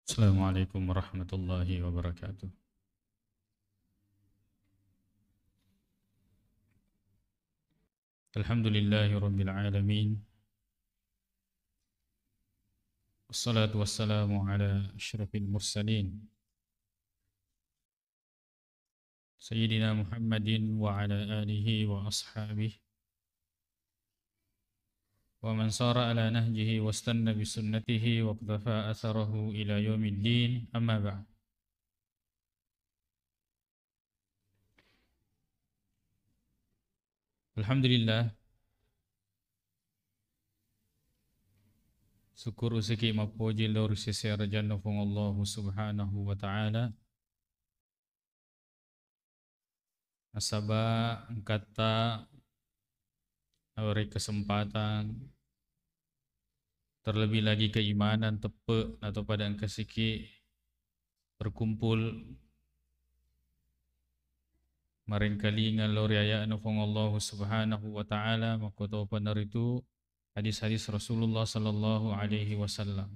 Assalamualaikum warahmatullahi wabarakatuh. Alhamdulillahi rabbil alamin. Wassalatu wassalamu ala asyrafil mursalin. Sayyidina Muhammadin wa ala alihi wa ashabihi. Wa man sara ala nahjihi wastanna bisunnatihi wa qtafa atharahu ila yaumiddin. Amma ba'd. Alhamdulillah. Syukur usiki mapuji lor sisi rajanna fung Allah subhanahu wa ta'ala. Nasaba kata awari kesempatan terlebih lagi keimanan tepe atau pada kesiki berkumpul marin kali ngalor ya nufung Allah subhanahu wa ta'ala makoto panar itu hadis-hadis Rasulullah sallallahu alaihi wasallam.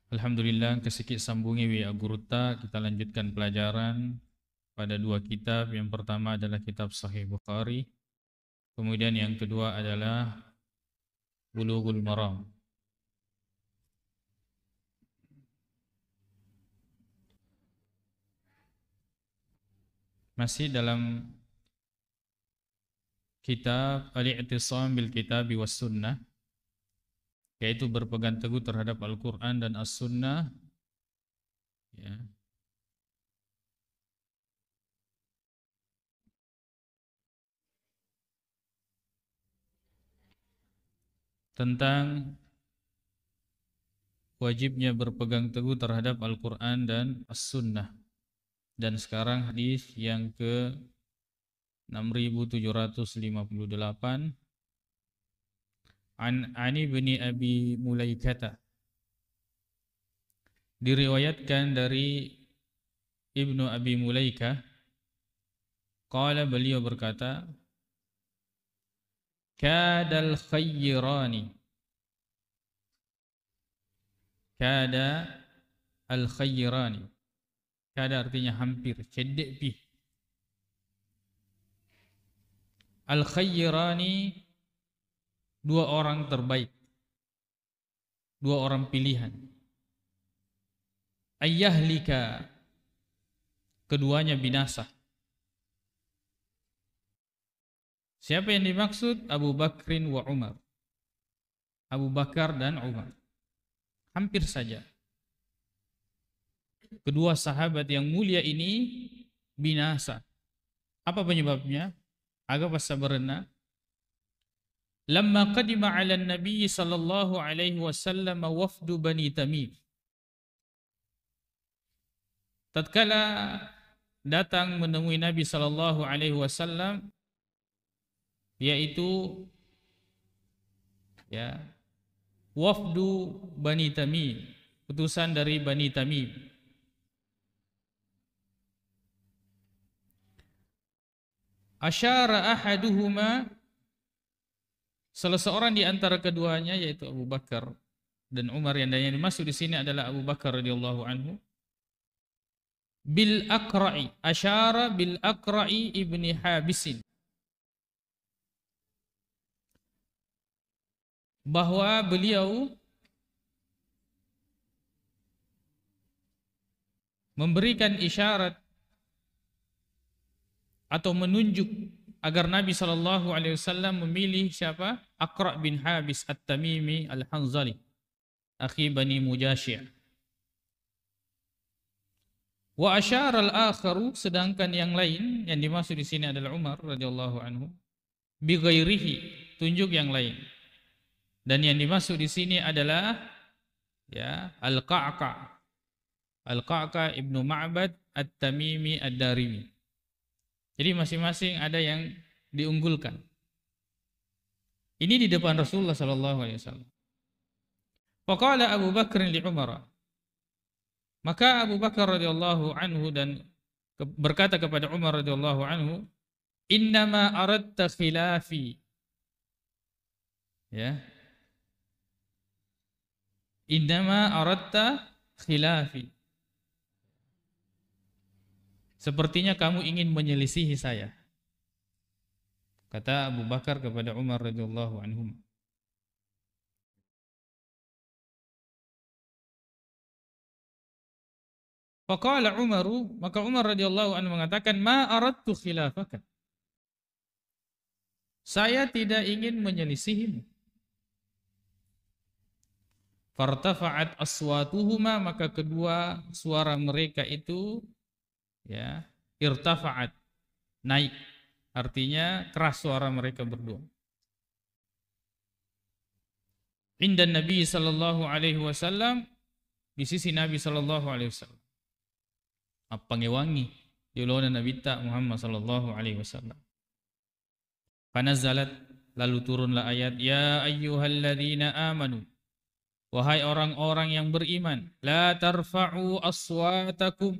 Alhamdulillah kesikit sambungi wi aguruta kita lanjutkan pelajaran pada dua kitab. Yang pertama adalah kitab Sahih Bukhari, kemudian yang kedua adalah Bulughul Maram. Masih dalam kitab Al-I'tisam bil Kitabi was Sunnah, yaitu berpegang teguh terhadap Al-Quran dan As-Sunnah, ya. Tentang wajibnya berpegang teguh terhadap Al-Quran dan As-Sunnah. Dan sekarang hadis yang ke 6758 An ibni Abi Mulaikata, diriwayatkan dari Ibnu Abi Mulaikah, qala, beliau berkata, kadal khayyirani, kada al khayyirani, kada artinya hampir, cedek pi. Al khayyirani, dua orang terbaik, dua orang pilihan. Ayyahlika, keduanya binasa. Siapa yang dimaksud? Abu Bakrin wa Umar. Abu Bakar dan Umar. Hampir saja. Kedua sahabat yang mulia ini binasa. Apa penyebabnya? Agak pas sabarna. Lamma qadima 'ala an-nabiy sallallahu alaihi wasallam wafdu Bani Tamim. Tatkala datang menemui Nabi sallallahu alaihi wasallam, yaitu ya wafdu Bani Tamim, utusan dari Bani Tamim. Asyara ahaduhuma, salah seorang di antara keduanya yaitu Abu Bakar dan Umar, yang dimaksud di sini adalah Abu Bakar radhiyallahu anhu, bil Aqra'i, asyara bil Aqra'i ibni Habisin, bahwa beliau memberikan isyarat atau menunjuk agar Nabi SAW memilih siapa? Aqra' bin Habis At-Tamimi Al-Hanzali, akhi Bani Mujashir. Wa asyara al-akharu, sedangkan yang lain yang dimaksud di sini adalah Umar radhiyallahu anhu, bi ghairihi, tunjuk yang lain. Dan yang dimaksud di sini adalah ya Al-Qa'qa', Al-Qa'qa' ibnu Ma'bad At-Tamimi Ad-Darimi. Jadi masing-masing ada yang diunggulkan. Ini di depan Rasulullah sallallahu alaihi wasallam. Faqala Abu Bakr li Umar. Maka Abu Bakar radhiyallahu anhu dan berkata kepada Umar radhiyallahu anhu, "Innama aradta khilafi." Ya. Innama aradta khilafi. Sepertinya kamu ingin menyelisihi saya. Kata Abu Bakar kepada Umar radhiyallahu anhu. Faqala Umaru, maka Umar radhiyallahu anhu mengatakan, ma aradtu khilafaka. Saya tidak ingin menyelisihimu. Fartafa'at aswatuhuma, maka kedua suara mereka itu ya irtafa'at, naik, artinya keras suara mereka berdua. Indan Nabi sallallahu alaihi wasallam, di sisi Nabi sallallahu alaihi wasallam. Apa ngewangi di ulun Nabi ta Muhammad sallallahu alaihi wasallam. Panazzalat, lalu turunlah ayat, ya ayyuhalladzina amanu, wahai orang-orang yang beriman, la tarfa'u aswatakum,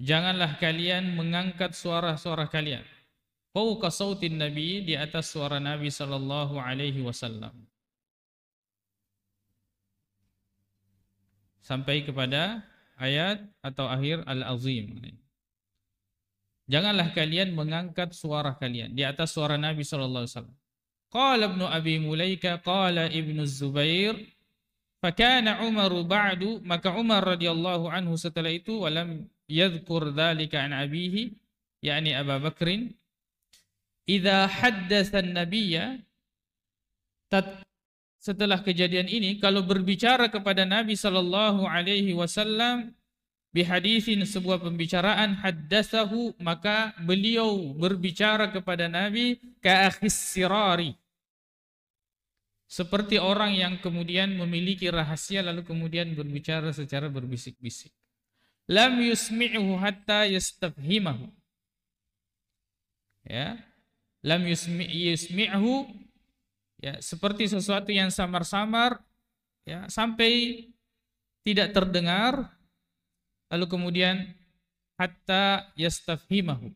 janganlah kalian mengangkat suara-suara kalian, fauqa sautin nabi, di atas suara Nabi sallallahu alaihi wasallam. Sampai kepada ayat atau akhir Al-Azim. Janganlah kalian mengangkat suara kalian di atas suara Nabi sallallahu alaihi wasallam. Qala Ibnu Abi Mulaika qala Ibnu Zubair, fakana Umar ba'du, maka Umar radhiyallahu anhu setelah itu, walam yadhkur dzalika an abihi, yakni Abu Bakrin, idza haddatsa an-nabiyya, setelah kejadian ini, kalau berbicara kepada Nabi sallallahu alaihi wasallam bihaditsin, sebuah pembicaraan, haddatsahu, maka beliau berbicara kepada Nabi ka'akhis sirari, seperti orang yang kemudian memiliki rahasia lalu kemudian berbicara secara berbisik-bisik. Lam yusmi'hu hatta yastafhimahu. Ya. Lam yusmi'hu, ya, seperti sesuatu yang samar-samar, ya, sampai tidak terdengar, lalu kemudian hatta yastafhimahu,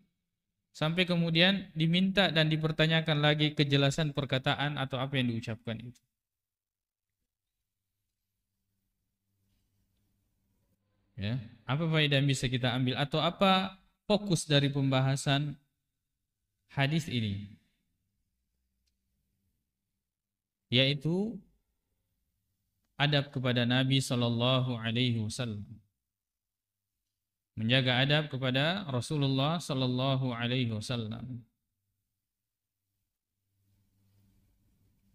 sampai kemudian diminta dan dipertanyakan lagi kejelasan perkataan atau apa yang diucapkan itu. Ya, apa faedah yang bisa kita ambil atau apa fokus dari pembahasan hadis ini? Yaitu adab kepada Nabi sallallahu alaihi wasallam. Menjaga adab kepada Rasulullah sallallahu alaihi wasallam.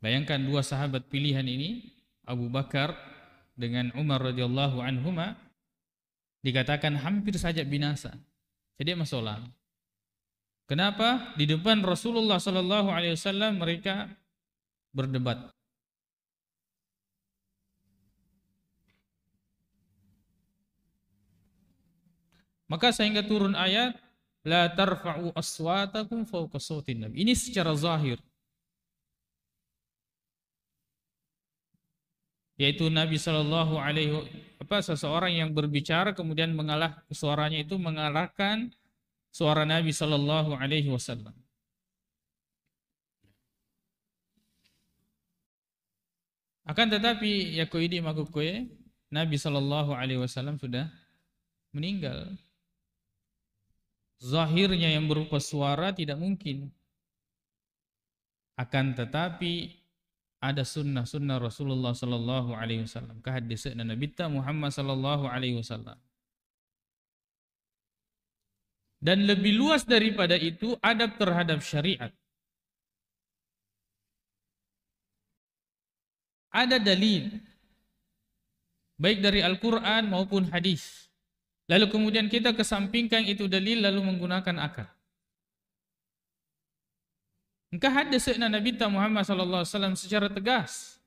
Bayangkan dua sahabat pilihan ini, Abu Bakar dengan Umar radhiyallahu anhuma, dikatakan hampir saja binasa. Jadi masalah. Kenapa? Di depan Rasulullah sallallahu alaihi wasallam mereka berdebat. Maka sehingga turun ayat la tarfa'u aswatakum fawqa sautin nabi. Ini secara zahir. Yaitu Nabi sallallahu alaihi seseorang yang berbicara kemudian suaranya itu mengalahkan suara Nabi sallallahu alaihi wasallam. Akan tetapi ya koidi makukoe, Nabi sallallahu alaihi wasallam sudah meninggal. Zahirnya yang berupa suara tidak mungkin. Akan tetapi ada sunnah-sunnah Rasulullah sallallahu alaihi wasallam, kehadisan Nabi Muhammad sallallahu alaihi wasallam. Dan lebih luas daripada itu adab terhadap syariat. Ada dalil baik dari Al-Qur'an maupun hadis. Lalu kemudian kita kesampingkan itu dalil lalu menggunakan akal. Engkau hadisna Nabi Muhammad sallallahu alaihi wasallam secara tegas.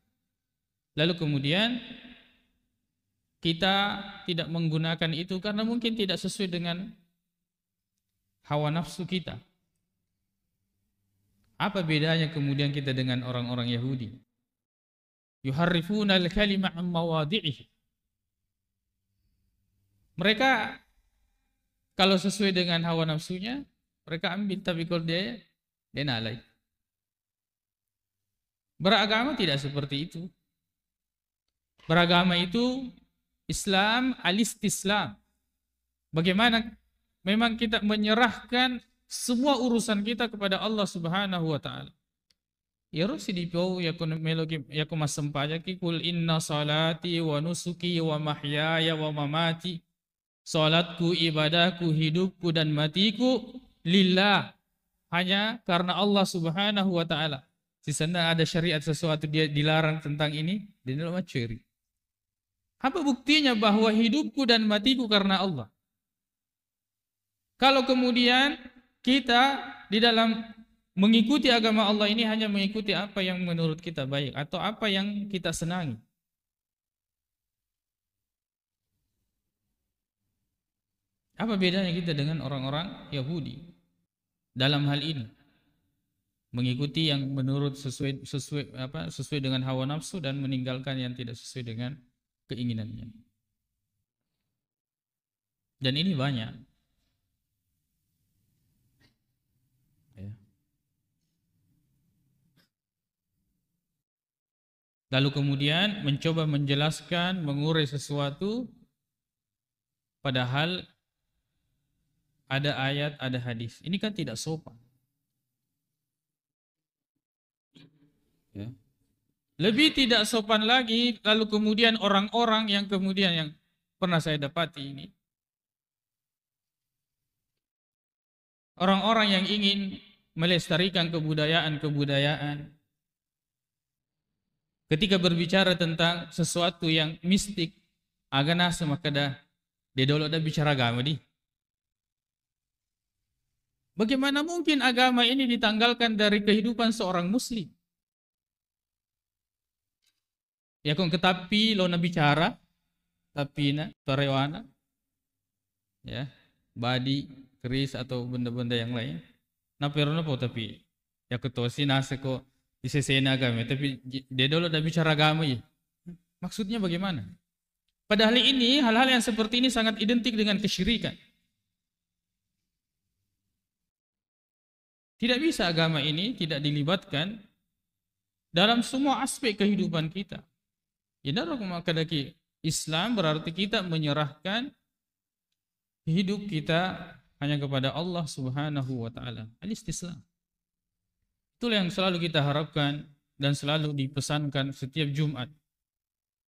Lalu kemudian kita tidak menggunakan itu karena mungkin tidak sesuai dengan hawa nafsu kita. Apa bedanya kemudian kita dengan orang-orang Yahudi? Yuharrifuna al-kalima an mawadhi'ihi. Mereka kalau sesuai dengan hawa nafsunya, mereka ambil, tapi kalau dia nalai. Beragama tidak seperti itu. Beragama itu Islam al-istislam. Bagaimana memang kita menyerahkan semua urusan kita kepada Allah Subhanahu wa taala. Ya rusidipo yakun melogi yakum masampaja ki kul inna salati wa nusuki wa mahyaya wa mamati. Salatku, ibadahku, hidupku dan matiku lillah, hanya karena Allah Subhanahu wa taala. Di sana ada syariat sesuatu dia dilarang tentang ini, dia tidak mencuri. Apa buktinya bahwa hidupku dan matiku karena Allah? Kalau kemudian kita di dalam mengikuti agama Allah ini hanya mengikuti apa yang menurut kita baik atau apa yang kita senangi. Apa bedanya kita dengan orang-orang Yahudi dalam hal ini? Mengikuti yang menurut sesuai dengan hawa nafsu dan meninggalkan yang tidak sesuai dengan keinginannya. Dan ini banyak. Ya. Lalu kemudian mencoba menjelaskan, mengurai sesuatu, padahal ada ayat, ada hadis. Ini kan tidak sopan. Ya. Lebih tidak sopan lagi, lalu kemudian orang-orang yang kemudian yang pernah saya dapati ini. Orang-orang yang ingin melestarikan kebudayaan-kebudayaan. Ketika berbicara tentang sesuatu yang mistik, agana semakada, dia dulu ada bicara agama di. Bagaimana mungkin agama ini ditanggalkan dari kehidupan seorang muslim? Ya kung ketapi lo na bicara, tapi na tarewana, ya, badi, keris atau benda-benda yang lain. Na pero na po tapi ya ketosi nasa ko isesena agama, tapi dia dulu ada bicara agama ya. Maksudnya bagaimana? Padahal ini hal-hal yang seperti ini sangat identik dengan kesyirikan. Tidak bisa agama ini tidak dilibatkan dalam semua aspek kehidupan kita. Kadaki Islam berarti kita menyerahkan hidup kita hanya kepada Allah Subhanahu wa taala. Al-istislam. Itulah yang selalu kita harapkan dan selalu dipesankan setiap Jumat.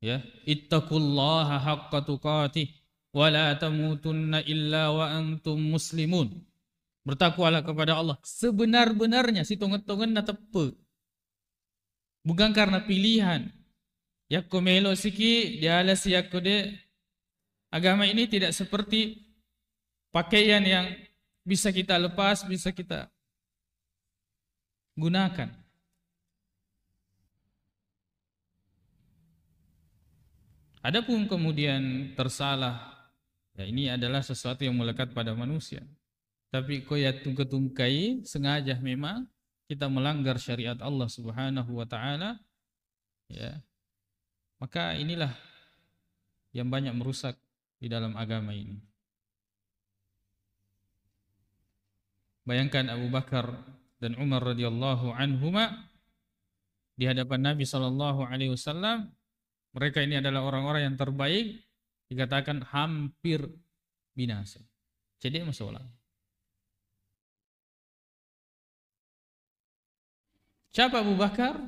Ya, ittaqullaha haqqa tuqatih wa la tamutunna illa wa antum muslimun. Bertakwalah kepada Allah sebenar-benarnya, si tongen-tongen na tepe. Bukan karena pilihan. Yakko melo siki, dia alas yakko de. Agama ini tidak seperti pakaian yang bisa kita lepas, bisa kita gunakan. Adapun kemudian tersalah, ya ini adalah sesuatu yang melekat pada manusia. Tapi kau ya tungkai sengaja memang kita melanggar syariat Allah Subhanahu wa taala, ya. Maka inilah yang banyak merusak di dalam agama ini. Bayangkan Abu Bakar dan Umar radhiyallahu anhuma di hadapan Nabi sallallahu alaihi wasallam, mereka ini adalah orang-orang yang terbaik, dikatakan hampir binasa. Jadi masalah. Siapa Abu Bakar?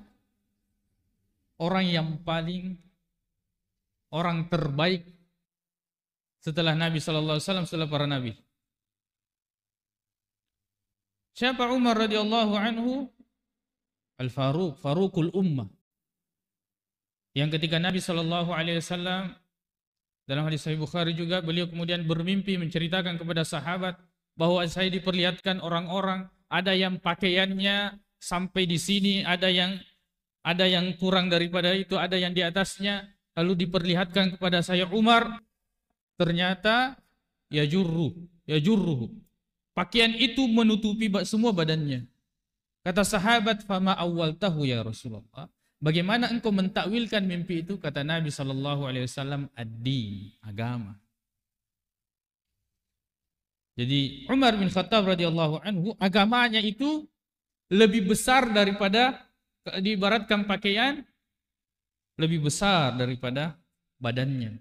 Orang yang orang terbaik setelah Nabi sallallahu alaihi wasallam, setelah para nabi. Siapa Umar radhiyallahu anhu? Al-Faruq, Faruqul Ummah. Yang ketika Nabi sallallahu alaihi wasallam dalam hadis Sahih Bukhari juga, beliau kemudian bermimpi menceritakan kepada sahabat bahwa saya diperlihatkan orang-orang, ada yang pakaiannya sampai di sini, ada yang kurang daripada itu, ada yang di atasnya. Lalu diperlihatkan kepada saya Umar, ternyata ya jurruhu. Pakaian itu menutupi semua badannya. Kata sahabat, fama awwaltahu ya Rasulullah. Bagaimana engkau mentakwilkan mimpi itu? Kata Nabi sallallahu alaihi wasallam, ad-din, agama. Jadi Umar bin Khattab radhiyallahu anhu, agamanya itu lebih besar daripada diibaratkan pakaian lebih besar daripada badannya,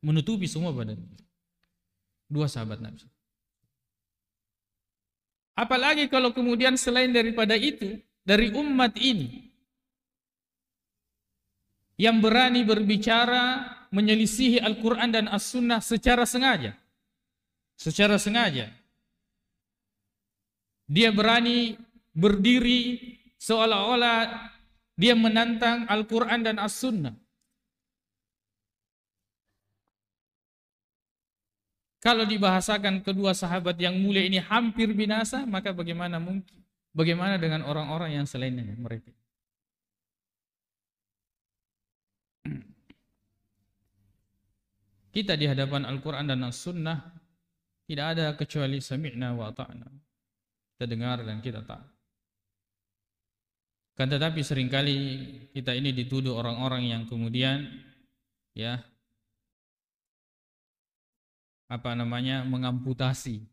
menutupi semua badannya. Dua sahabat Nabi. Apalagi kalau kemudian selain daripada itu, dari umat ini yang berani berbicara menyelisihi Al-Quran dan As-Sunnah secara sengaja. Secara sengaja. Dia berani berdiri seolah-olah dia menantang Al-Quran dan As-Sunnah. Kalau dibahasakan kedua sahabat yang mulia ini hampir binasa, maka bagaimana mungkin? Bagaimana dengan orang-orang yang selainnya mereka? Kita di hadapan Al-Quran dan As-Sunnah tidak ada kecuali sami'na wa ta'na. Kita dengar dan kita taat. Kan tetapi seringkali kita ini dituduh orang-orang yang kemudian mengamputasi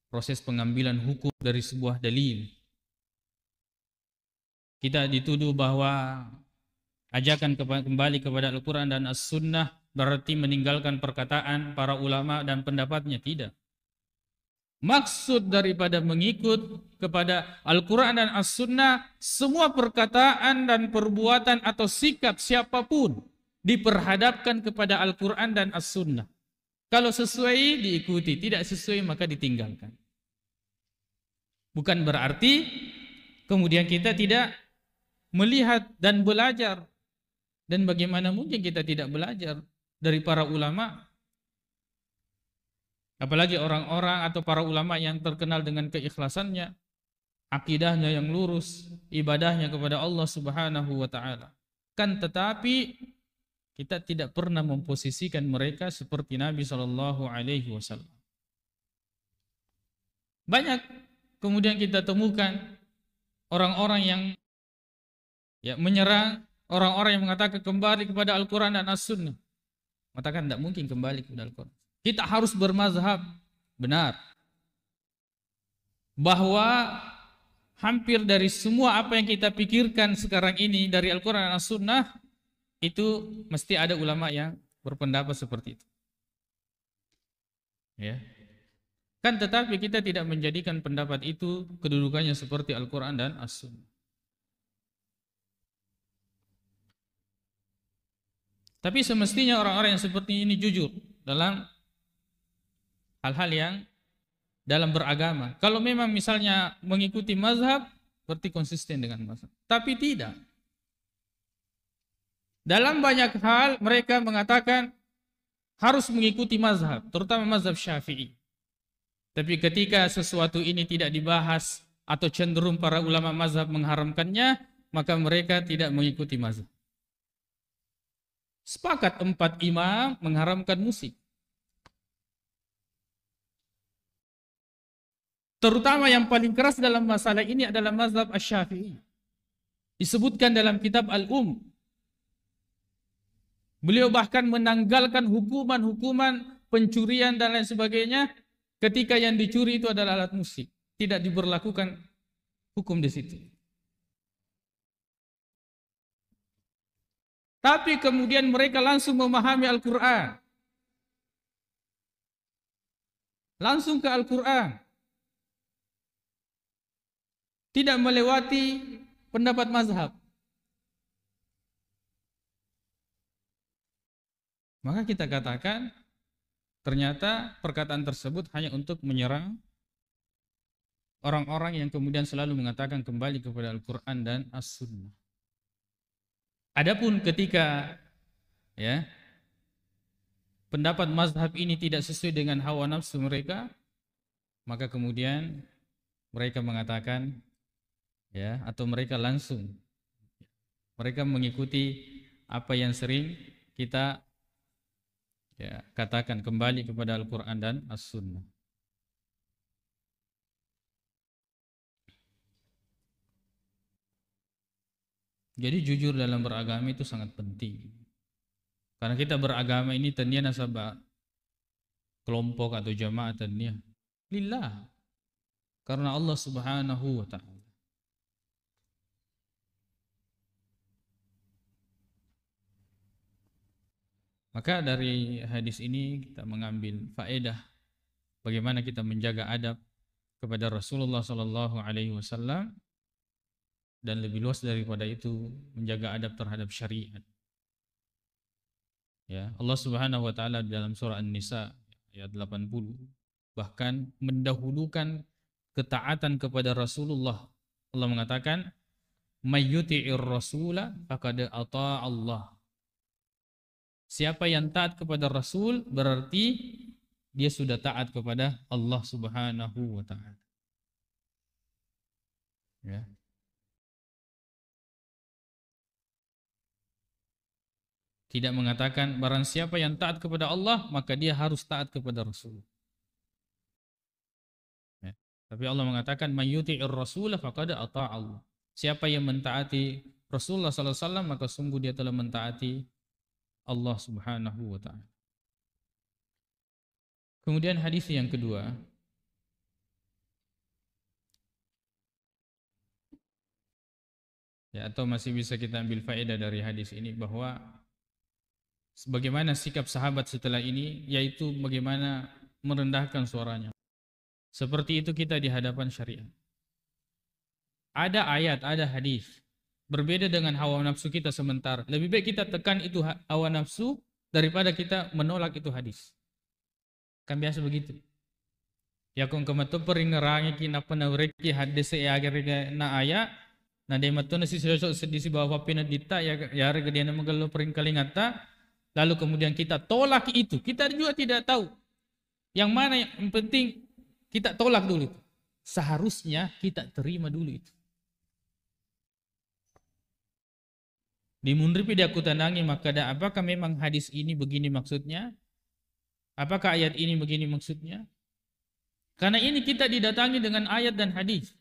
proses pengambilan hukum dari sebuah dalil. Kita dituduh bahwa ajakan kembali kepada Al-Quran dan As-Sunnah berarti meninggalkan perkataan para ulama dan pendapatnya. Tidak. Maksud daripada mengikut kepada Al-Quran dan As-Sunnah, semua perkataan dan perbuatan atau sikap siapapun diperhadapkan kepada Al-Quran dan As-Sunnah. Kalau sesuai diikuti, tidak sesuai maka ditinggalkan. Bukan berarti kemudian kita tidak melihat dan belajar. Dan bagaimana mungkin kita tidak belajar dari para ulama? Apalagi orang-orang atau para ulama yang terkenal dengan keikhlasannya, akidahnya yang lurus, ibadahnya kepada Allah Subhanahu wa taala. Kan tetapi kita tidak pernah memposisikan mereka seperti Nabi Shallallahu Alaihi Wasallam. Banyak kemudian kita temukan orang-orang yang menyerang orang-orang yang mengatakan kembali kepada Al-Quran dan As-Sunnah. Mengatakan tidak mungkin kembali kepada Al-Quran. Kita harus bermazhab. Benar. Bahwa hampir dari semua apa yang kita pikirkan sekarang ini dari Al-Quran dan As-Sunnah, itu mesti ada ulama yang berpendapat seperti itu. Ya. Kan tetapi kita tidak menjadikan pendapat itu kedudukannya seperti Al-Quran dan As-Sunnah. Tapi semestinya orang-orang yang seperti ini jujur dalam hal-hal yang dalam beragama. Kalau memang misalnya mengikuti mazhab, berarti konsisten dengan mazhab. Tapi tidak. Dalam banyak hal mereka mengatakan harus mengikuti mazhab, terutama mazhab Syafi'i. Tapi ketika sesuatu ini tidak dibahas atau cenderung para ulama mazhab mengharamkannya, maka mereka tidak mengikuti mazhab. Sepakat 4 imam mengharamkan musik. Terutama yang paling keras dalam masalah ini adalah mazhab Asy-Syafi'i. Disebutkan dalam kitab Beliau bahkan menanggalkan hukuman-hukuman pencurian dan lain sebagainya ketika yang dicuri itu adalah alat musik. Tidak diberlakukan hukum di situ. Tapi kemudian mereka langsung memahami Al-Quran. Langsung ke Al-Quran. Tidak melewati pendapat mazhab. Maka kita katakan ternyata perkataan tersebut hanya untuk menyerang orang-orang yang kemudian selalu mengatakan kembali kepada Al-Quran dan As-Sunnah. Adapun ketika pendapat mazhab ini tidak sesuai dengan hawa nafsu mereka, maka kemudian mereka mengatakan atau mereka langsung mereka mengikuti apa yang sering kita katakan kembali kepada Al-Quran dan As-Sunnah. Jadi jujur dalam beragama itu sangat penting. Karena kita beragama ini tanya nasabah kelompok atau jamaah tanya lillah. Karena Allah Subhanahu wa taala. Maka dari hadis ini kita mengambil faedah bagaimana kita menjaga adab kepada Rasulullah Sallallahu Alaihi Wasallam, dan lebih luas daripada itu menjaga adab terhadap syariat. Ya, Allah Subhanahu Wa Taala dalam surah An-Nisa ayat 80 bahkan mendahulukan ketaatan kepada Rasulullah. Allah mengatakan, "Mayyuti'ir rasula faqad ata'a Allah." Siapa yang taat kepada Rasul berarti dia sudah taat kepada Allah Subhanahu wa taala. Ya. Tidak mengatakan barang siapa yang taat kepada Allah maka dia harus taat kepada Rasul. Ya. Tapi Allah mengatakan mayyuti'ir rasul faqad ata'a Allah. Siapa yang mentaati Rasulullah sallallahu alaihi wasallam maka sungguh dia telah mentaati Allah Subhanahu wa taala. Kemudian hadis yang kedua, ya, atau masih bisa kita ambil faedah dari hadis ini bahwa bagaimana sikap sahabat setelah ini, yaitu bagaimana merendahkan suaranya. Seperti itu kita di hadapan syariat. Ada ayat, ada hadis. Berbeda dengan hawa nafsu kita sementara. Lebih baik kita tekan itu hawa nafsu daripada kita menolak itu hadis. Kan biasa begitu. Ya kung kamato peringerangi kinapa na reki hadis ya agar na aya na de mato na si sosok sedisi bawah pinadita ya rega dia na magalo pering kalingata, lalu kemudian kita tolak itu. Kita juga tidak tahu yang mana yang penting kita tolak dulu itu. Seharusnya kita terima dulu itu. Dimundripi dia aku tandangi maka apakah memang hadis ini begini maksudnya? Apakah ayat ini begini maksudnya? Karena ini kita didatangi dengan ayat dan hadis.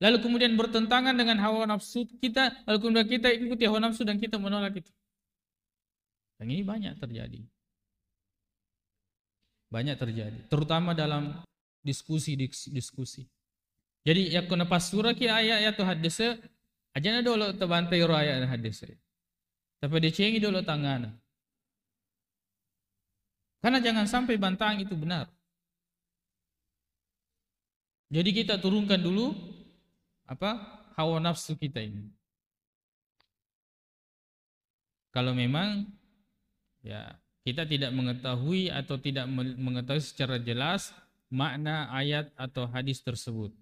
Lalu kemudian bertentangan dengan hawa nafsu kita, lalu kemudian kita ikuti hawa nafsu dan kita menolak itu. Dan ini banyak terjadi. Banyak terjadi, terutama dalam diskusi. Jadi ya kena pas surah ki ayat atau hadis aja na dulu tebantai ayat dan hadis. Tapi dicengi dulu tangan. Karena jangan sampai bantahan itu benar. Jadi kita turunkan dulu hawa nafsu kita ini. Kalau memang ya kita tidak mengetahui atau tidak mengetahui secara jelas makna ayat atau hadis tersebut.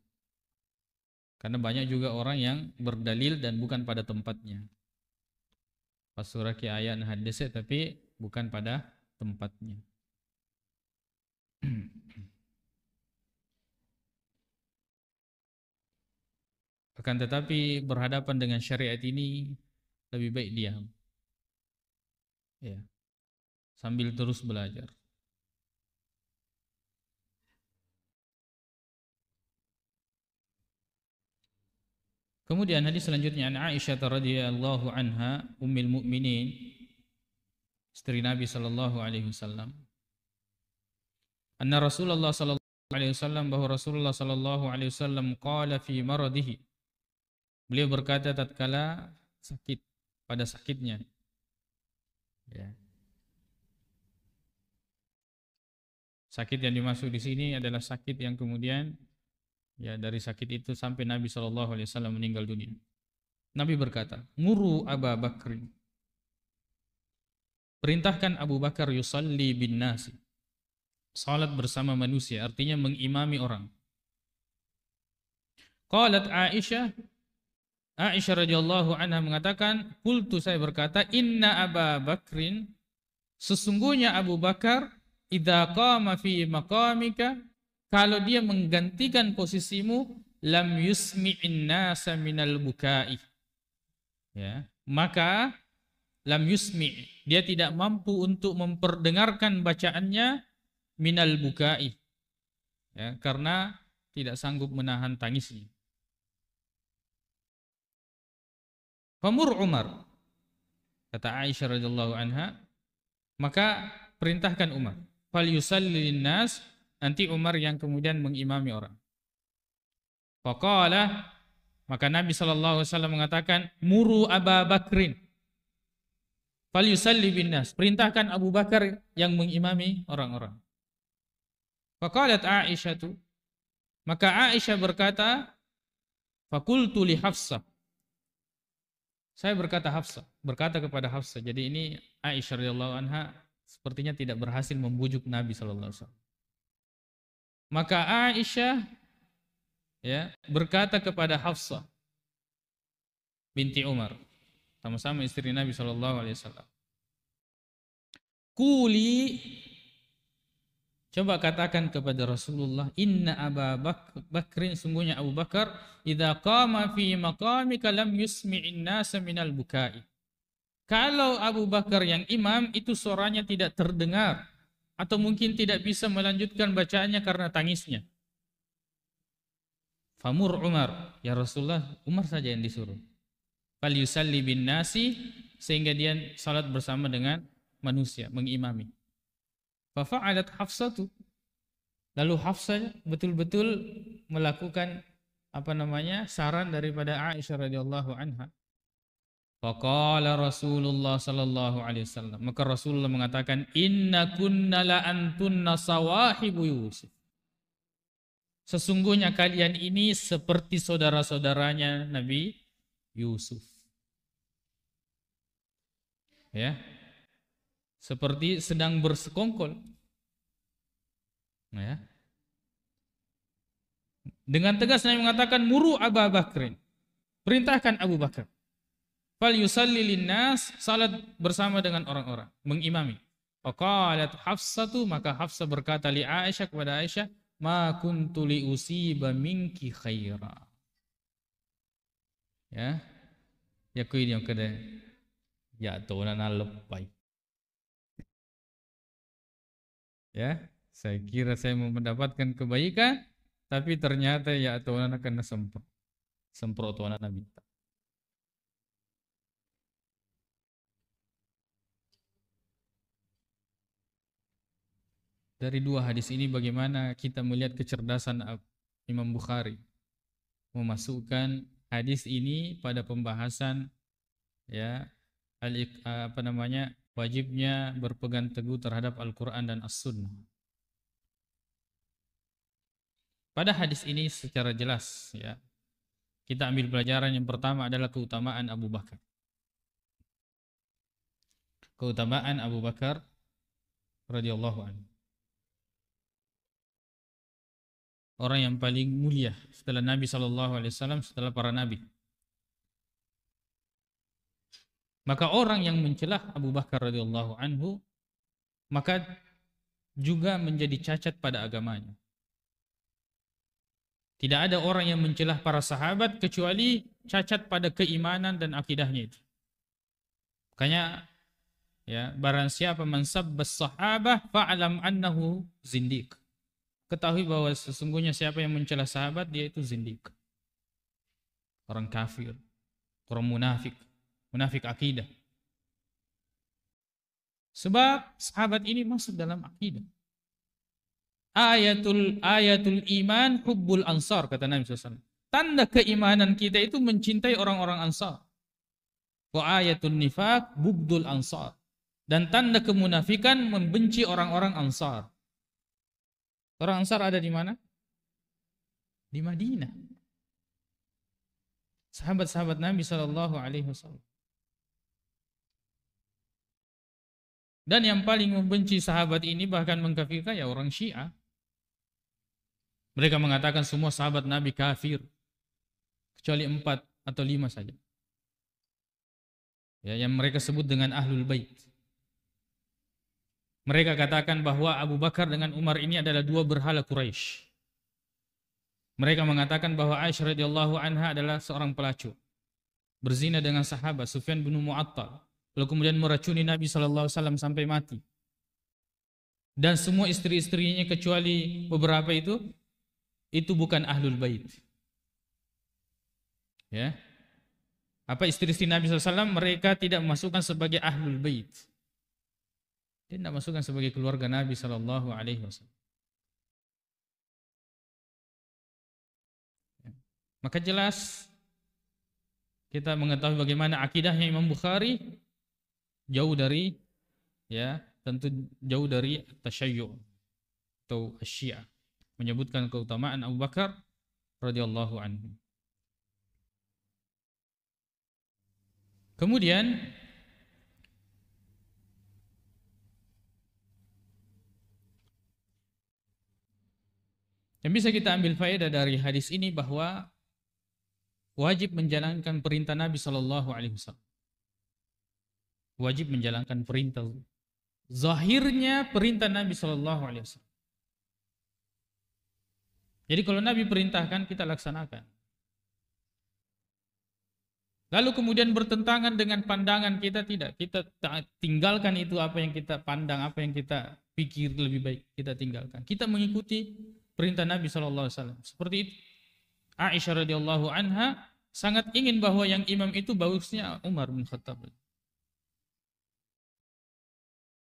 Karena banyak juga orang yang berdalil dan bukan pada tempatnya. Pas surah ki ayat dan hadis tapi bukan pada tempatnya. Akan tetapi berhadapan dengan syariat ini lebih baik diam. Ya. Sambil terus belajar. Kemudian hadis selanjutnya an Aisyah radhiyallahu anha ummul mukminin, istri Nabi sallallahu alaihi wasallam. Anna Rasulullah sallallahu alaihi wasallam, bahwa Rasulullah sallallahu alaihi wasallam qala fi maradihi. Beliau berkata tatkala sakit, pada sakitnya. Ya. Sakit yang dimaksud di sini adalah sakit yang kemudian ya dari sakit itu sampai Nabi SAW meninggal dunia. Nabi berkata, "Muru Abu Bakr." Perintahkan Abu Bakar yusalli bin nasi. Salat bersama manusia, artinya mengimami orang. Qalat Aisyah radhiyallahu anha mengatakan, "Qultu," saya berkata, "Inna Abu Bakrin," sesungguhnya Abu Bakar, "idza qama fi maqamika," kalau dia menggantikan posisimu, "lam yusmi'in nasa minal bukai." Ya, maka lam yusmi', dia tidak mampu untuk memperdengarkan bacaannya minal bukai. Ya, karena tidak sanggup menahan tangisnya. Famur Umar, kata Aisyah radhiyallahu anha, maka perintahkan Umar, fal yusallin nas, nanti Umar yang kemudian mengimami orang. Faqala, maka Nabi SAW mengatakan, muru Abu Bakrin, Falyusalli bin nas, perintahkan Abu Bakar yang mengimami orang-orang. Faqalat Aisyah tu, maka Aisyah berkata, faqultu li Hafsah. Saya berkata kepada Hafsah. Jadi ini Aisyah radhiyallahu anha sepertinya tidak berhasil membujuk Nabi sallallahu alaihi wasallam. Maka Aisyah ya berkata kepada Hafsah binti Umar, sama-sama istri Nabi sallallahu alaihi wasallam. Kuli, coba katakan kepada Rasulullah, inna Aba Bakrin, sungguhnya Abu Bakar, idza qama fi maqamika lam yusmi'in nasa minal bukai. Kalau Abu Bakar yang imam itu suaranya tidak terdengar atau mungkin tidak bisa melanjutkan bacaannya karena tangisnya. Famur Umar, ya Rasulullah, Umar saja yang disuruh. Fal yusalli bin nasi, sehingga dia salat bersama dengan manusia, mengimami. Fa fa'alat Hafsatu, lalu Hafsah betul-betul melakukan saran daripada Aisyah radhiyallahu anha. Faqala Rasulullah sallallahu alaihi wasallam, maka Rasulullah mengatakan, inna kunna la antunna sawahibu Yusuf. Sesungguhnya kalian ini seperti saudara-saudaranya Nabi Yusuf. Ya. Seperti sedang bersekongkol. Ya. Dengan tegas Nabi mengatakan, muru Abu Bakrin. Perintahkan Abu Bakar. Fal yusalli linnas, salat bersama dengan orang-orang, mengimami. Faqalat Hafsatu, maka Hafsah berkata li Aisyah, kepada Aisyah, ma kuntu li usiba minki khaira. Ya. Ya ko ini kada ya to na lepai. Ya, saya kira saya mau mendapatkan kebaikan, tapi ternyata ya to na kena semprot to na minta. Dari dua hadis ini bagaimana kita melihat kecerdasan Imam Bukhari memasukkan hadis ini pada pembahasan ya wajibnya berpegang teguh terhadap Al-Qur'an dan As-Sunnah. Pada hadis ini secara jelas ya kita ambil pelajaran yang pertama adalah keutamaan Abu Bakar. Keutamaan Abu Bakar radhiyallahu anhu. Orang yang paling mulia setelah Nabi SAW, setelah para Nabi. Maka orang yang mencelah Abu Bakar radhiyallahu anhu, maka juga menjadi cacat pada agamanya. Tidak ada orang yang mencelah para sahabat kecuali cacat pada keimanan dan akidahnya itu. Makanya ya, barang siapa mensabbas sahabah fa'alam annahu zindiq. Ketahui bahwa sesungguhnya siapa yang mencela sahabat, dia itu zindik. Orang kafir, orang munafik akidah. Sebab sahabat ini masuk dalam akidah. Ayatul iman hubbul ansar, kata Nabi SAW. Tanda keimanan kita itu mencintai orang-orang ansar. Wa ayatul nifaq bugdul ansar. Dan tanda kemunafikan membenci orang-orang ansar. Orang Ansar ada di mana? Di Madinah. Sahabat-sahabat Nabi sallallahu alaihi wasallam. Dan yang paling membenci sahabat ini bahkan mengkafirkan ya orang Syiah. Mereka mengatakan semua sahabat Nabi kafir kecuali 4 atau 5 saja. Ya, yang mereka sebut dengan Ahlul Bait. Mereka katakan bahwa Abu Bakar dengan Umar ini adalah dua berhala Quraisy. Mereka mengatakan bahwa Aisyah radhiyallahu anha adalah seorang pelacur, berzina dengan sahabat Sufyan bin Mu'attal, lalu kemudian meracuni Nabi sallallahu alaihi wasallam sampai mati. Dan semua istri-istrinya kecuali beberapa itu bukan Ahlul Bait. Ya. Apa istri-istri Nabi sallallahu alaihi wasallam mereka tidak memasukkan sebagai Ahlul Bait. Dia tidak masukkan sebagai keluarga Nabi sallallahu alaihi wasallam. Maka jelas kita mengetahui bagaimana akidahnya Imam Bukhari jauh dari, ya, tentu jauh dari tasyayyu atau Syiah, menyebutkan keutamaan Abu Bakar radhiyallahu anhu. Kemudian yang bisa kita ambil faedah dari hadis ini bahwa wajib menjalankan perintah Nabi Shallallahu Alaihi Wasallam. Wajib menjalankan perintah. Zahirnya perintah Nabi Shallallahu Alaihi Wasallam. Jadi kalau Nabi perintahkan kita laksanakan. Lalu kemudian bertentangan dengan pandangan kita, tidak. Kita tinggalkan itu, apa yang kita pandang, apa yang kita pikir lebih baik, kita tinggalkan. Kita mengikuti perintah Nabi SAW. Seperti itu. Aisyah radhiyallahu anha sangat ingin bahwa yang imam itu bagusnya Umar bin Khattab.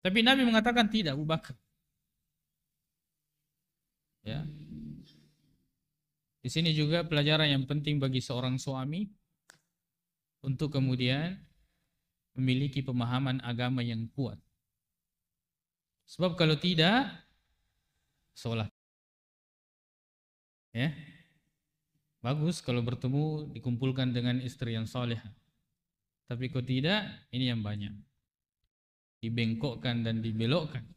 Tapi Nabi mengatakan tidak, Abu Bakar. Ya. Di sini juga pelajaran yang penting bagi seorang suami untuk kemudian memiliki pemahaman agama yang kuat. Sebab kalau tidak, seolah, ya, bagus kalau bertemu dikumpulkan dengan istri yang saleh. Tapi kalau tidak, ini yang banyak. Dibengkokkan dan dibelokkan.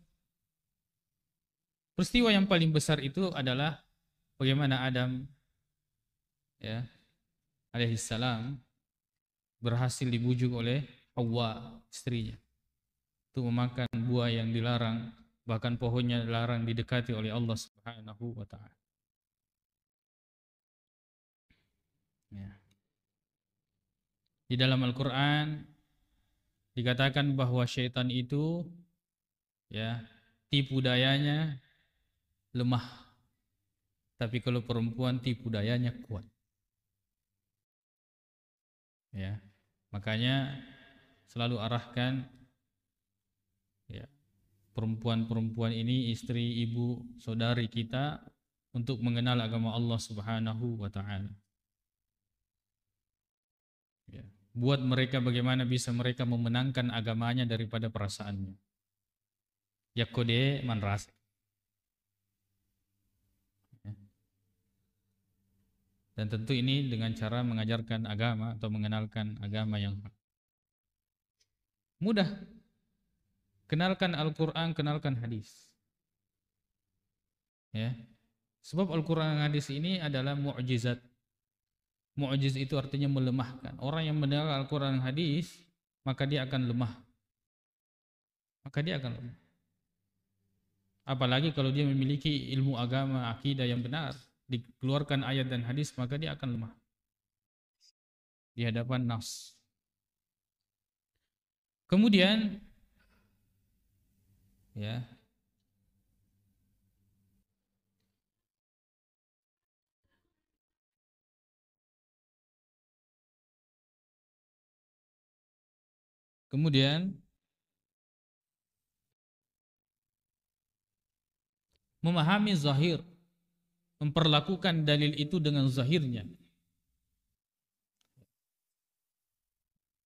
Peristiwa yang paling besar itu adalah bagaimana Adam, ya, alaihissalam berhasil dibujuk oleh Hawa, istrinya, untuk memakan buah yang dilarang, bahkan pohonnya dilarang didekati oleh Allah Subhanahu wa taala. Ya. Di dalam Al-Qur'an dikatakan bahwa syaitan itu, ya, tipu dayanya lemah. Tapi kalau perempuan tipu dayanya kuat. Ya. Makanya selalu arahkan, ya, perempuan-perempuan ini, istri, ibu, saudari kita, untuk mengenal agama Allah Subhanahu wa taala. Ya. Buat mereka bagaimana bisa mereka memenangkan agamanya daripada perasaannya. Yakode man rasa. Ya. Dan tentu ini dengan cara mengajarkan agama atau mengenalkan agama yang mudah. Kenalkan Al-Quran, kenalkan hadis. Ya. Sebab Al-Quran dan hadis ini adalah mu'jizat. Mu'jiz itu artinya melemahkan. Orang yang mendengar Al-Quran dan hadis, maka dia akan lemah. Maka dia akan lemah. Apalagi kalau dia memiliki ilmu agama, akidah yang benar, dikeluarkan ayat dan hadis, maka dia akan lemah di hadapan nas. Kemudian, ya, kemudian memahami zahir, memperlakukan dalil itu dengan zahirnya.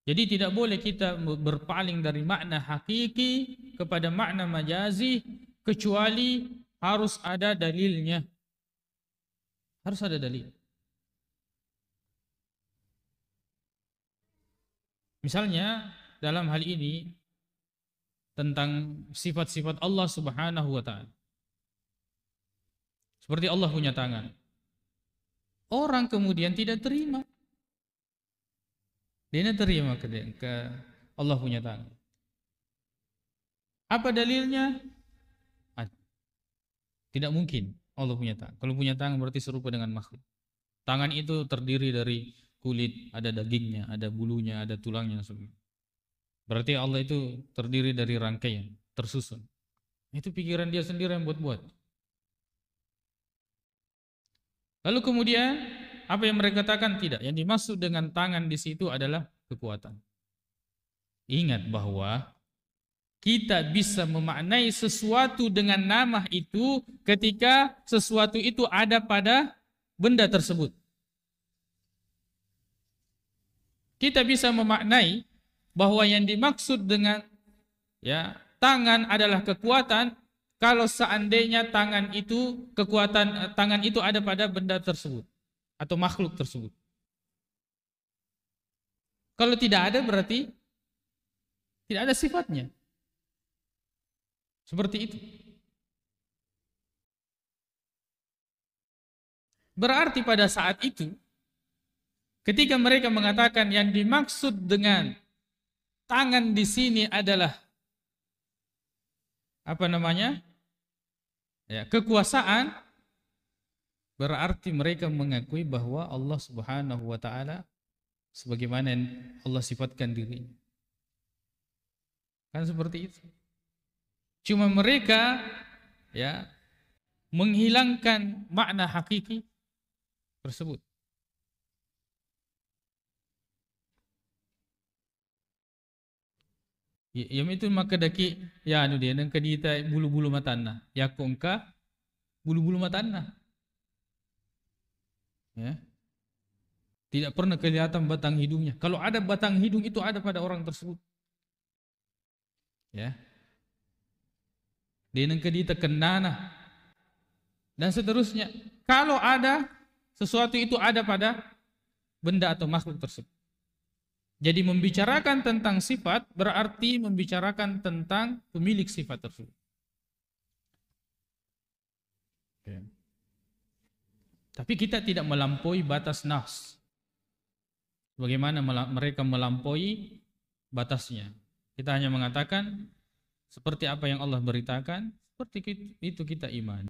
Jadi tidak boleh kita berpaling dari makna hakiki kepada makna majazi, kecuali harus ada dalilnya. Harus ada dalil. Misalnya dalam hal ini tentang sifat-sifat Allah Subhanahu wa taala. Seperti Allah punya tangan. Orang kemudian tidak terima. Dia tidak terima ke Allah punya tangan. Apa dalilnya? Tidak mungkin Allah punya tangan. Kalau punya tangan berarti serupa dengan makhluk. Tangan itu terdiri dari kulit, ada dagingnya, ada bulunya, ada tulangnya. Berarti Allah itu terdiri dari rangkaian, tersusun. Itu pikiran dia sendiri yang buat-buat. Lalu kemudian apa yang mereka katakan? Tidak. Yang dimaksud dengan tangan di situ adalah kekuatan. Ingat bahwa kita bisa memaknai sesuatu dengan nama itu ketika sesuatu itu ada pada benda tersebut. Kita bisa memaknai bahwa yang dimaksud dengan ya tangan adalah kekuatan kalau seandainya tangan itu ada pada benda tersebut atau makhluk tersebut. Kalau tidak ada berarti tidak ada sifatnya. Seperti itu. Berarti pada saat itu ketika mereka mengatakan yang dimaksud dengan tangan di sini adalah apa namanya? Ya, kekuasaan, berarti mereka mengakui bahwa Allah Subhanahu wa taala sebagaimana yang Allah sifatkan dirinya. Kan seperti itu. Cuma mereka ya menghilangkan makna hakiki tersebut. Yang itu maka daki ya anu dia nang kadita bulu-bulu matana. Ya kongka bulu-bulu matana. Ya. Tidak pernah kelihatan batang hidungnya. Kalau ada batang hidung itu ada pada orang tersebut. Ya. Dia nang kadita kenana dan seterusnya. Kalau ada sesuatu itu ada pada benda atau makhluk tersebut. Jadi membicarakan tentang sifat berarti membicarakan tentang pemilik sifat tersebut. Okay. Tapi kita tidak melampaui batas nas. Bagaimana mereka melampaui batasnya. Kita hanya mengatakan seperti apa yang Allah beritakan, seperti itu kita iman.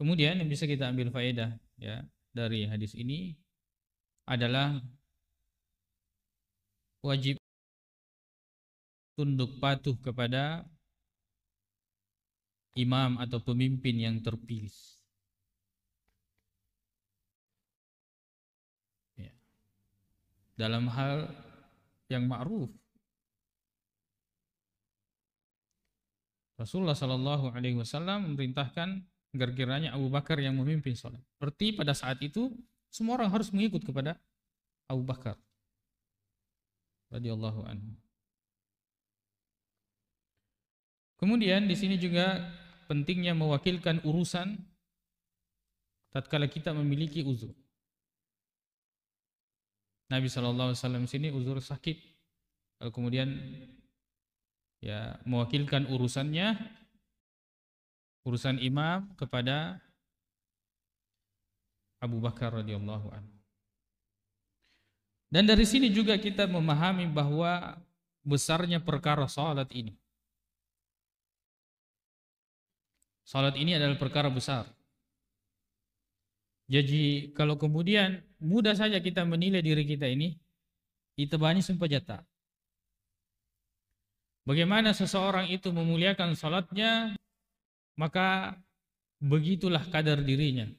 Kemudian yang bisa kita ambil faedah ya dari hadis ini adalah wajib tunduk patuh kepada imam atau pemimpin yang terpilih. Ya. Dalam hal yang ma'ruf. Rasulullah Shallallahu Alaihi Wasallam memerintahkan agar kiranya Abu Bakar yang memimpin sholat. Berarti pada saat itu semua orang harus mengikut kepada Abu Bakar radhiyallahu anhu. Kemudian di sini juga pentingnya mewakilkan urusan tatkala kita memiliki uzur. Nabi sallallahu alaihi wasallam sini uzur sakit. Lalu kemudian ya mewakilkan urusan imam kepada Abu Bakar radhiyallahu anhu. Dan dari sini juga kita memahami bahwa besarnya perkara salat ini. Salat ini adalah perkara besar. Jadi kalau kemudian mudah saja kita menilai diri kita ini, itibani sumpah. Bagaimana seseorang itu memuliakan salatnya, maka begitulah kadar dirinya.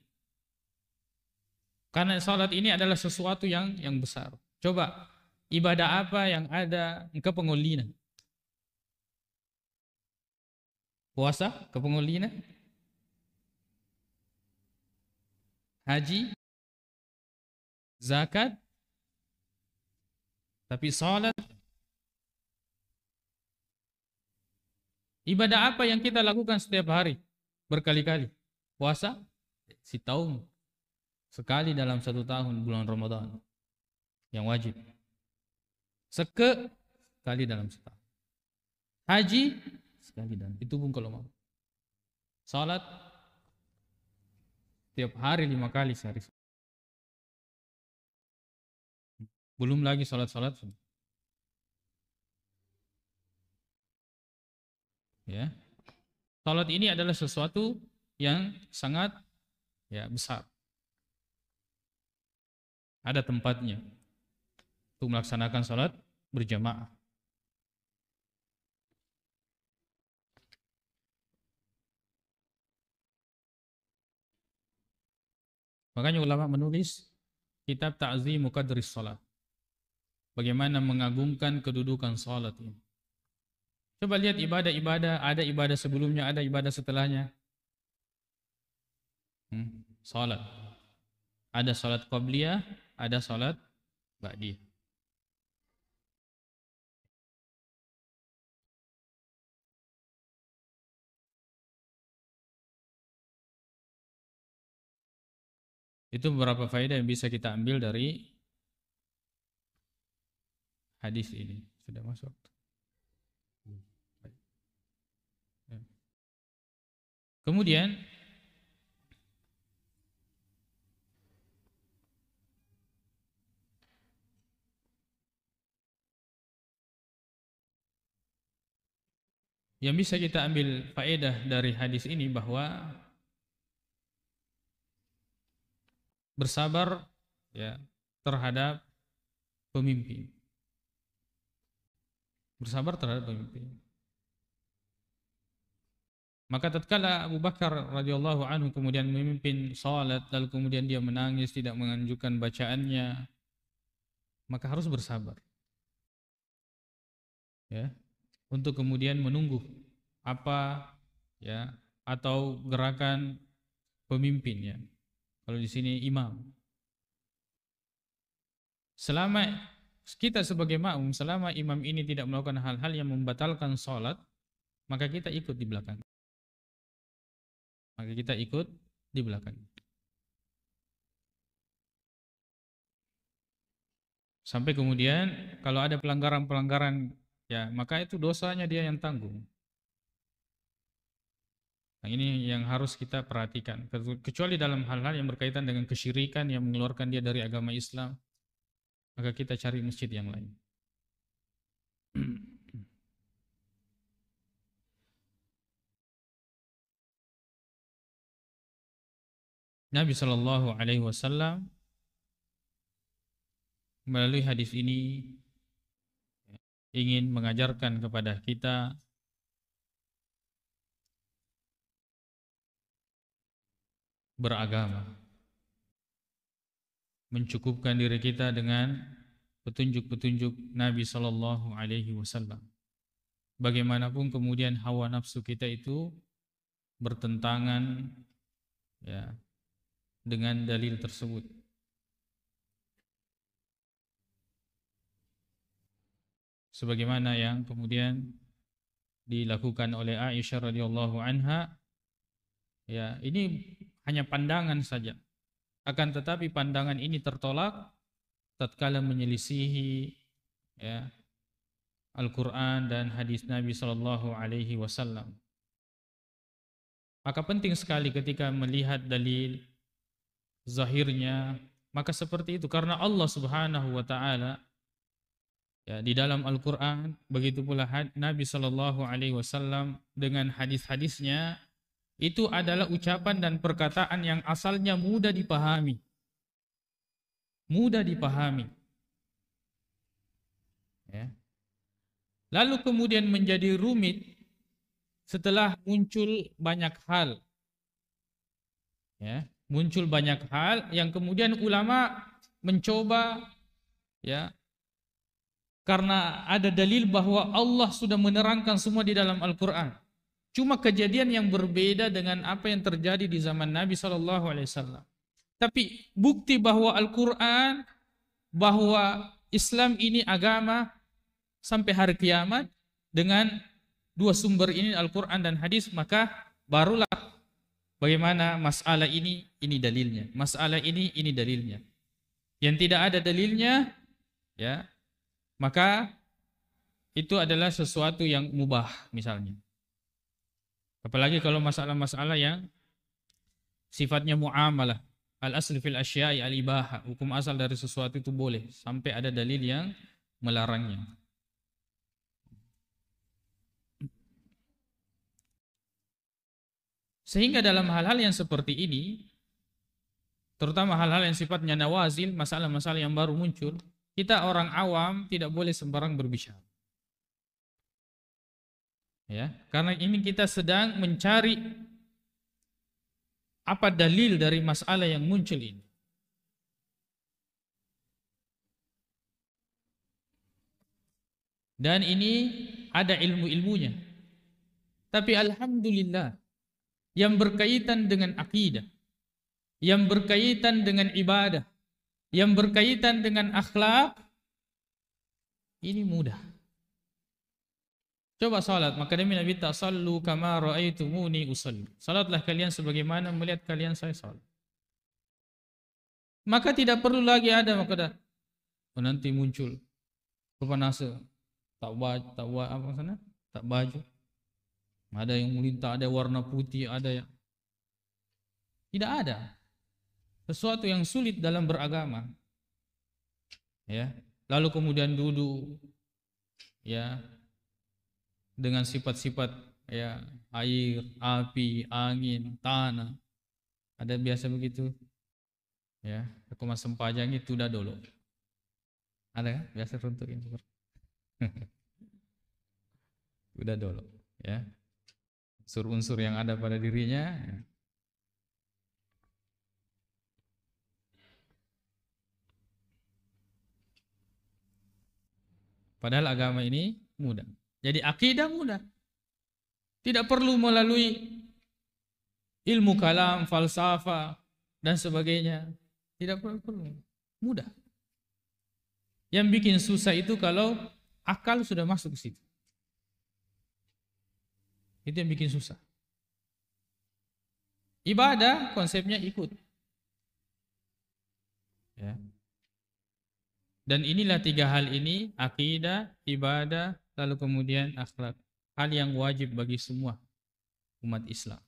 Karena salat ini adalah sesuatu yang besar. Coba ibadah apa yang ada kepengulinan? Puasa, kepengulinan? Haji, zakat, tapi salat. Ibadah apa yang kita lakukan setiap hari berkali-kali? Puasa, setahun. Sekali dalam 1 tahun bulan Ramadan yang wajib. Sekali dalam setahun. Haji sekali dalam itu pun kalau mau. Salat tiap hari 5 kali sehari. Belum lagi salat-salat. Ya. Salat ini adalah sesuatu yang sangat ya besar. Ada tempatnya untuk melaksanakan salat berjamaah. Makanya ulama menulis kitab Ta'zimu Qadris Shalah. Bagaimana mengagungkan kedudukan salat ini. Coba lihat ibadah-ibadah, ada ibadah sebelumnya, ada ibadah setelahnya. Salat. Ada salat qabliyah, ada salat ba'diyah. Itu beberapa faedah yang bisa kita ambil dari hadis ini. Sudah masuk. Kemudian yang bisa kita ambil faedah dari hadis ini bahwa bersabar ya terhadap pemimpin. Bersabar terhadap pemimpin. Maka tatkala Abu Bakar radhiyallahu anhu kemudian memimpin salat lalu kemudian dia menangis tidak menganjurkan bacaannya, maka harus bersabar. Ya, untuk kemudian menunggu apa ya atau gerakan pemimpin ya. Kalau di sini imam. Selama kita sebagai makmum, selama imam ini tidak melakukan hal-hal yang membatalkan salat, maka kita ikut di belakang. Maka kita ikut di belakang. Sampai kemudian kalau ada pelanggaran-pelanggaran ya, maka itu dosanya dia yang tanggung. Nah, ini yang harus kita perhatikan. Kecuali dalam hal-hal yang berkaitan dengan kesyirikan yang mengeluarkan dia dari agama Islam, maka kita cari masjid yang lain. Nabi Shallallahu Alaihi Wasallam melalui hadis ini ingin mengajarkan kepada kita beragama, mencukupkan diri kita dengan petunjuk-petunjuk Nabi Shallallahu Alaihi Wasallam. Bagaimanapun kemudian hawa nafsu kita itu bertentangan ya dengan dalil tersebut. Sebagaimana yang kemudian dilakukan oleh Aisyah radhiyallahu anha, ya ini hanya pandangan saja. Akan tetapi pandangan ini tertolak tatkala menyelisihi ya Al-Quran dan hadis Nabi Sallallahu Alaihi Wasallam. Maka penting sekali ketika melihat dalil zahirnya, maka seperti itu karena Allah Subhanahu Wa Taala ya di dalam Al-Quran, begitu pula Nabi Sallallahu Alaihi Wasallam dengan hadis-hadisnya itu adalah ucapan dan perkataan yang asalnya mudah dipahami, mudah dipahami. Ya. Lalu kemudian menjadi rumit setelah muncul banyak hal. Ya, muncul banyak hal yang kemudian ulama mencoba ya karena ada dalil bahwa Allah sudah menerangkan semua di dalam Al-Quran. Cuma kejadian yang berbeda dengan apa yang terjadi di zaman Nabi SAW. Tapi bukti bahwa Al-Quran, bahwa Islam ini agama sampai hari kiamat dengan dua sumber ini Al-Quran dan hadis, maka barulah bagaimana masalah ini dalilnya. Masalah ini dalilnya. Yang tidak ada dalilnya, ya, maka itu adalah sesuatu yang mubah misalnya. Apalagi kalau masalah-masalah yang sifatnya muamalah, al-asl fil asya'i al-ibaha, hukum asal dari sesuatu itu boleh sampai ada dalil yang melarangnya. Sehingga dalam hal-hal yang seperti ini, terutama hal-hal yang sifatnya nawazil, masalah-masalah yang baru muncul, kita orang awam tidak boleh sembarang berbicara. Ya, karena ini kita sedang mencari apa dalil dari masalah yang muncul ini. Dan ini ada ilmu-ilmunya. Tapi alhamdulillah, yang berkaitan dengan akidah, yang berkaitan dengan ibadah, yang berkaitan dengan akhlak, ini mudah. Coba salat, maka demi Nabi tak sallu kama ra'aitumuni usalli. Salatlah kalian sebagaimana melihat kalian saya salat. maka tidak perlu lagi ada maka dah. Oh, nanti muncul pepanasa tak apa sana? Tak baju. Ada yang melintang, ada warna putih, ada yang tidak ada. Sesuatu yang sulit dalam beragama. Ya. Lalu kemudian duduk ya dengan sifat-sifat ya air, api, angin, tanah. Ada biasa begitu. Ya, aku mas sempajang itu dah dulu. Ada kan? Biasa untuk ini. Udah dulu, ya. Unsur-unsur yang ada pada dirinya. Ya. Padahal agama ini mudah. Jadi akidah mudah. Tidak perlu melalui ilmu kalam, falsafah dan sebagainya. Tidak perlu. Mudah. Yang bikin susah itu kalau akal sudah masuk ke situ. Itu yang bikin susah. Ibadah konsepnya ikut. Ya. Dan inilah tiga hal ini, akidah, ibadah, lalu kemudian akhlak. Hal yang wajib bagi semua umat Islam.